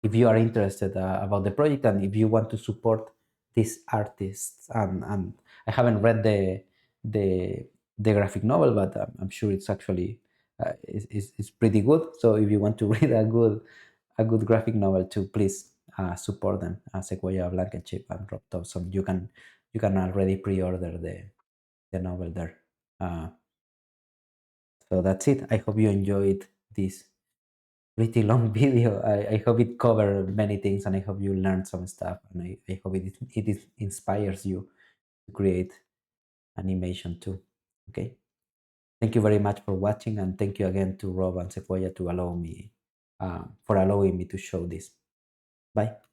if you are interested about the project and if you want to support these artists, and I haven't read the the graphic novel, but I'm sure it's actually is pretty good. So if you want to read a good graphic novel too, please support them. Sequoia Blankenship and Rob Thompson. You can already pre-order the novel there. So that's it. I hope you enjoyed this pretty long video. I hope it covered many things, and I hope you learned some stuff, and I hope it inspires you to create animation too. Okay. Thank you very much for watching, and thank you again to Rob and Sequoia to allow me for allowing me to show this. Bye.